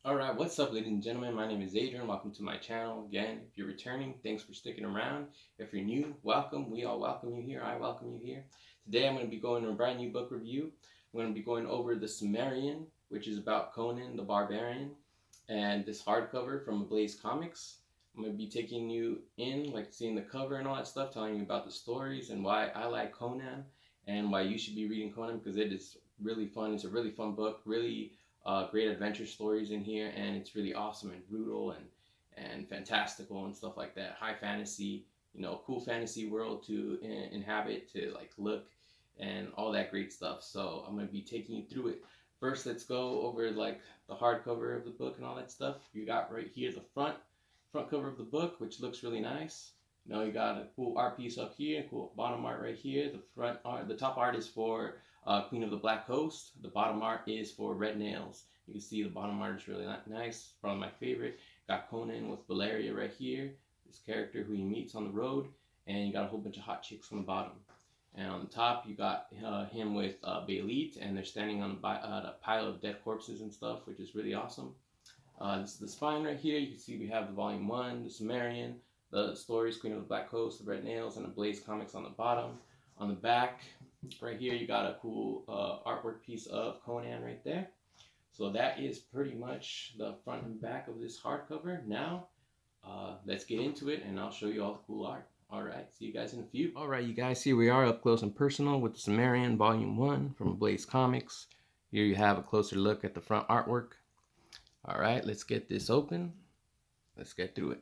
Alright, what's up ladies and gentlemen, my name is Adrian, welcome to my channel. Again, if you're returning, thanks for sticking around. If you're new, welcome, we all welcome you here, I welcome you here. Today I'm going to be going to a brand new book review. I'm going to be going over the Cimmerian, which is about Conan the Barbarian, and this hardcover from Ablaze Comics. I'm going to be taking you in, like seeing the cover and all that stuff, telling you about the stories and why I like Conan, and why you should be reading Conan, because it is really fun. It's a really fun book, really great adventure stories in here, and it's really awesome and brutal and fantastical and stuff like that. High fantasy, cool fantasy world to inhabit, to like look, and all that great stuff. So I'm gonna be taking you through it. First, let's go over like the hardcover of the book and all that stuff. You got right here the front cover of the book, which looks really nice. You got a cool art piece up here, cool bottom art right here. The front art, the top art is for Queen of the Black Coast. The bottom art is for Red Nails. You can see the bottom art is really nice. Probably my favorite. Got Conan with Valeria right here, this character who he meets on the road, and you got a whole bunch of hot chicks on the bottom. And on the top, you got him with Baylit, and they're standing on a pile of dead corpses and stuff, which is really awesome. This is the spine right here. You can see we have the volume 1, the Cimmerian, the stories, Queen of the Black Coast, the Red Nails, and the Blaze comics on the bottom. On the back, right here, you got a cool artwork piece of Conan right there. So that is pretty much the front and back of this hardcover. Now, let's get into it, and I'll show you all the cool art. Alright, see you guys in a few. Alright, you guys, here we are up close and personal with the Cimmerian Volume 1 from Blaze Comics. Here you have a closer look at the front artwork. Alright, let's get this open. Let's get through it.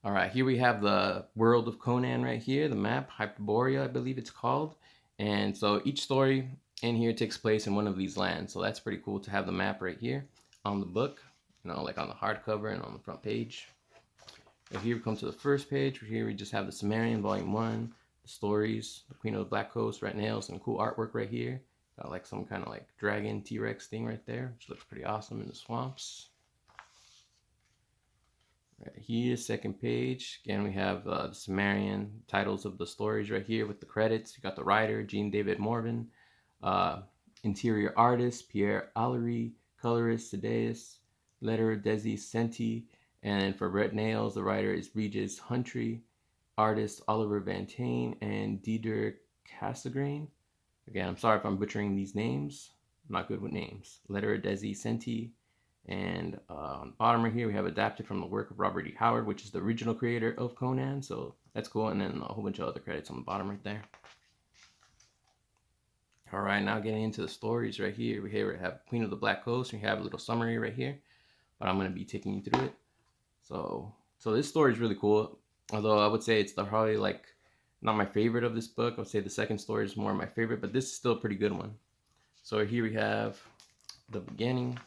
Alright, here we have the world of Conan right here, the map, Hyperborea, I believe it's called. And so each story in here takes place in one of these lands. So that's pretty cool to have the map right here on the book, like on the hardcover and on the front page. And here we come to the first page. Here we just have the Cimmerian Volume 1, the stories, the Queen of the Black Coast, Red Nails, and cool artwork right here. Got like some kind of like dragon T-Rex thing right there, which looks pretty awesome in the swamps. Right here, second page. Again, we have the Cimmerian titles of the stories right here with the credits. You got the writer, Jean David Morvan, interior artist, Pierre Allery, colorist, Sedeus, letterer, Desi Senti, and for Red Nails, the writer is Regis Huntry, artist Oliver Van Tane, and Dieder Casagrain. Again, I'm sorry if I'm butchering these names. I'm not good with names. Letterer, Desi Senti. And on the bottom right here, we have adapted from the work of Robert E. Howard, which is the original creator of Conan. So that's cool. And then a whole bunch of other credits on the bottom right there. All right, now getting into the stories right here. We have Queen of the Black Coast. We have a little summary right here, but I'm going to be taking you through it. So this story is really cool. Although I would say it's probably like not my favorite of this book. I would say the second story is more my favorite, but this is still a pretty good one. So here we have the beginning.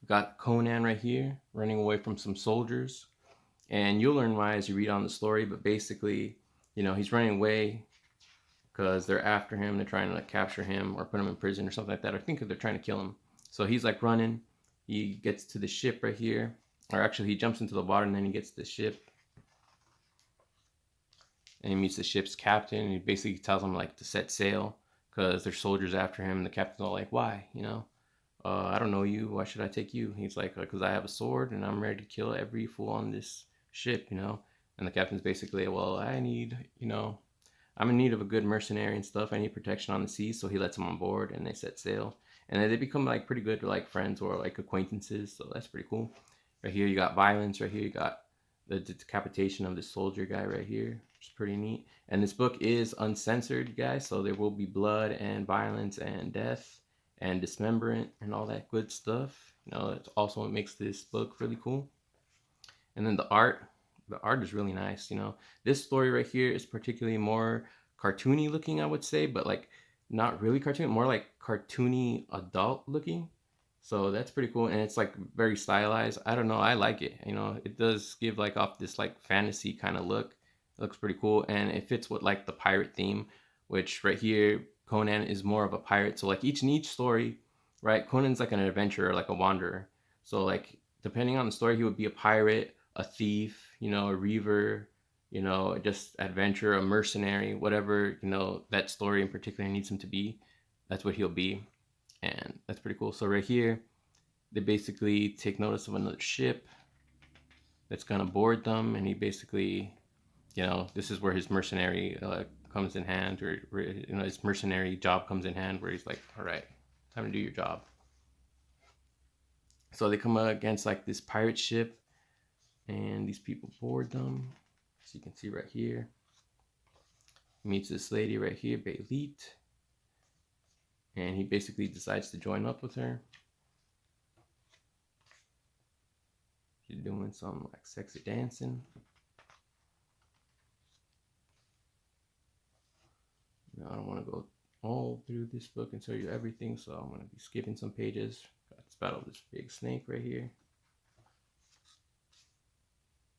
We've got Conan right here running away from some soldiers, and you'll learn why as you read on the story. But basically, he's running away because they're after him. They're trying to like capture him or put him in prison or something like that. I think they're trying to kill him. So he's like running. He gets to the ship right here, or actually he jumps into the water and then he gets to the ship. And he meets the ship's captain, and he basically tells him like to set sail because there's soldiers after him. And the captain's all like, "Why? I don't know you. Why should I take you?" He's like, "Because I have a sword and I'm ready to kill every fool on this ship, And the captain's basically, "Well, I'm in need of a good mercenary and stuff. I need protection on the sea." So he lets him on board, and they set sail. And then they become like pretty good like friends or like acquaintances. So that's pretty cool. Right here you got violence. Right here you got the decapitation of this soldier guy right here, which is pretty neat. And this book is uncensored, guys. So there will be blood and violence and death and dismemberment and all that good stuff. It's also what makes this book really cool. And then the art is really nice. This story right here is particularly more cartoony looking, I would say, but like not really cartoony, more like cartoony adult looking. So that's pretty cool, and it's like very stylized. I don't know, I like it. It does give like off this like fantasy kind of look. It looks pretty cool, and it fits with like the pirate theme, which right here Conan is more of a pirate. So like each story, right? Conan's like an adventurer, like a wanderer. So like depending on the story, he would be a pirate, a thief, a reaver, just adventurer, a mercenary, whatever, that story in particular needs him to be. That's what he'll be. And that's pretty cool. So right here, they basically take notice of another ship that's gonna board them, and he basically, you know, this is where his mercenary comes in hand, or you know, his mercenary job comes in hand, where he's like, all right, time to do your job. So they come against like this pirate ship, and these people board them. So you can see right here, meets this lady right here, Baylit, and he basically decides to join up with her. She's doing some like sexy dancing. Now, I don't want to go all through this book and show you everything, so I'm going to be skipping some pages. Got this battle of this big snake right here.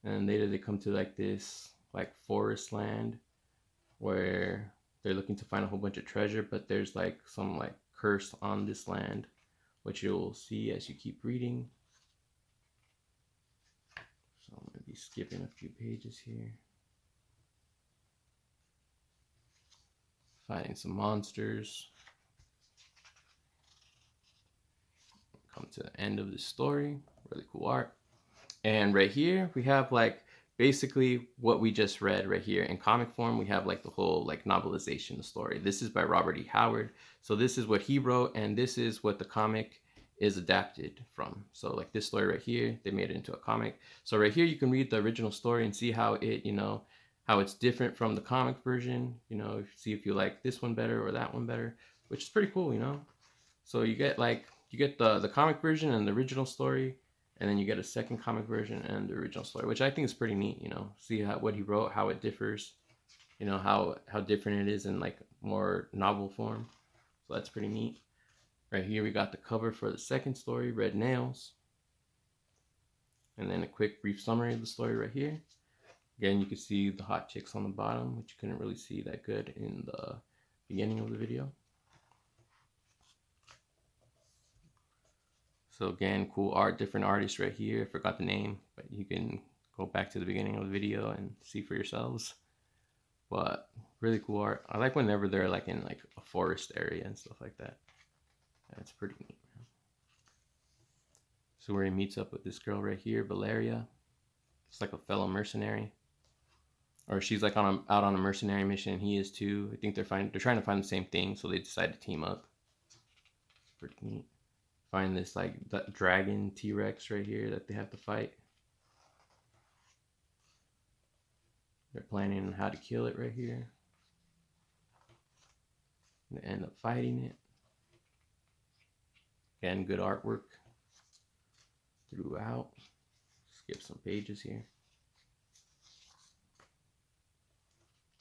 And later they come to like this like forest land where they're looking to find a whole bunch of treasure, but there's like some like curse on this land, which you'll see as you keep reading. So I'm going to be skipping a few pages here. Fighting some monsters. Come to the end of the story. Really cool art. And right here we have like basically what we just read right here in comic form. We have like the whole like novelization story. This is by Robert E. Howard. So this is what he wrote, and this is what the comic is adapted from. So like this story right here, they made it into a comic. So right here you can read the original story and see how it, you know, how it's different from the comic version, you know, see if you like this one better or that one better, which is pretty cool, you know. So you get like, you get the comic version and the original story, and then you get a second comic version and the original story, which I think is pretty neat, you know. See how, what he wrote, how it differs, you know, how different it is in like more novel form. So that's pretty neat. Right here we got the cover for the second story, Red Nails. And then a quick brief summary of the story right here. Again, you can see the hot chicks on the bottom, which you couldn't really see that good in the beginning of the video. So again, cool art, different artists right here. I forgot the name, but you can go back to the beginning of the video and see for yourselves. But really cool art. I like whenever they're like in like a forest area and stuff like that. That's pretty neat. So where he meets up with this girl right here, Valeria. It's like a fellow mercenary. Or she's like out on a mercenary mission, and he is too. I think they're trying to find the same thing, so they decide to team up. Pretty neat. Find this like dragon T-Rex right here that they have to fight. They're planning on how to kill it right here. They end up fighting it. Again, good artwork throughout. Skip some pages here.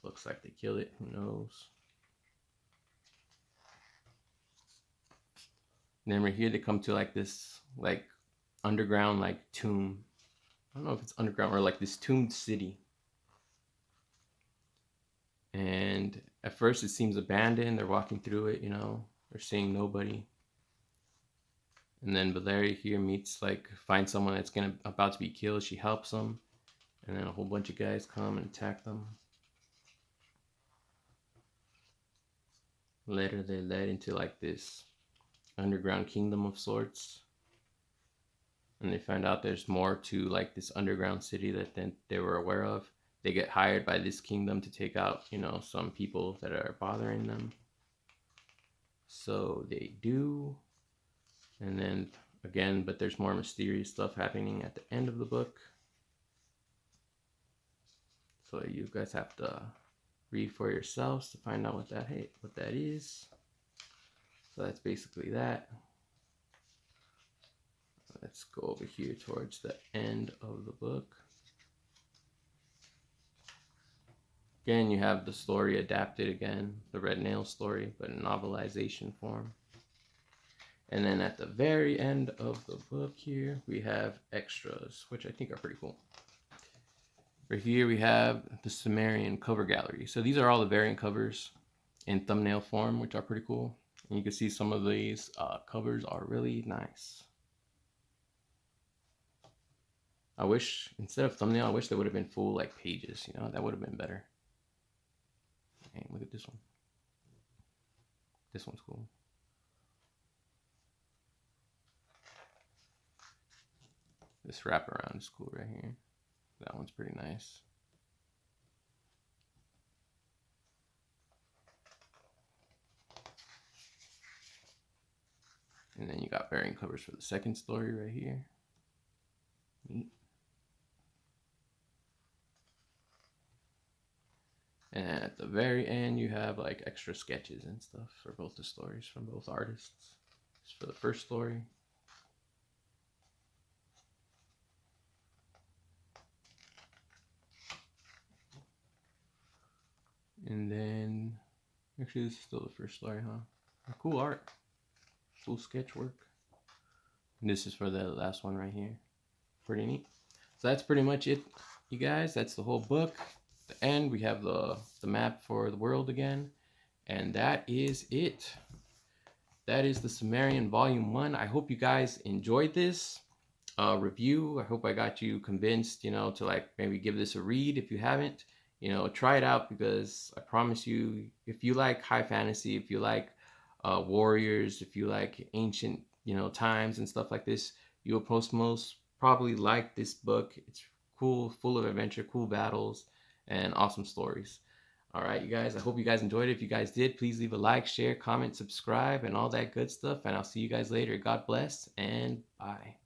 Looks like they kill it, who knows. And then right here they come to like this like underground like tomb. I don't know if it's underground or like this tombed city. And at first it seems abandoned. They're walking through it, you know. They're seeing nobody. And then Valeria here finds someone that's about to be killed. She helps them. And then a whole bunch of guys come and attack them. Later they're led into like this underground kingdom of sorts. And they find out there's more to like this underground city that they were aware of. They get hired by this kingdom to take out, you know, some people that are bothering them. So they do. And then again, but there's more mysterious stuff happening at the end of the book. So you guys have to read for yourselves to find out what that is. So that's basically that. Let's go over here towards the end of the book. Again, you have the story adapted again, the Red Nail story, but in novelization form. And then at the very end of the book here, we have extras, which I think are pretty cool. Right here we have the Cimmerian cover gallery. So these are all the variant covers in thumbnail form, which are pretty cool. And you can see some of these covers are really nice. I wish, instead of thumbnail, I wish they would have been full like pages, you know, that would have been better. Okay, look at this one. This one's cool. This wraparound is cool right here. That one's pretty nice. And then you got variant covers for the second story right here. Neat. And at the very end, you have like extra sketches and stuff for both the stories from both artists. It's for the first story. And then, actually this is still the first story, huh? Cool art. Cool sketch work. And this is for the last one right here. Pretty neat. So that's pretty much it, you guys. That's the whole book. At the end, we have the map for the world again. And that is it. That is the Cimmerian Volume 1. I hope you guys enjoyed this review. I hope I got you convinced, you know, to like maybe give this a read if you haven't. You know, try it out, because I promise you, if you like high fantasy, if you like warriors, if you like ancient, you know, times and stuff like this, you will most probably like this book. It's cool, full of adventure, cool battles, and awesome stories. All right, you guys, I hope you guys enjoyed it. If you guys did, please leave a like, share, comment, subscribe, and all that good stuff. And I'll see you guys later. God bless, and bye.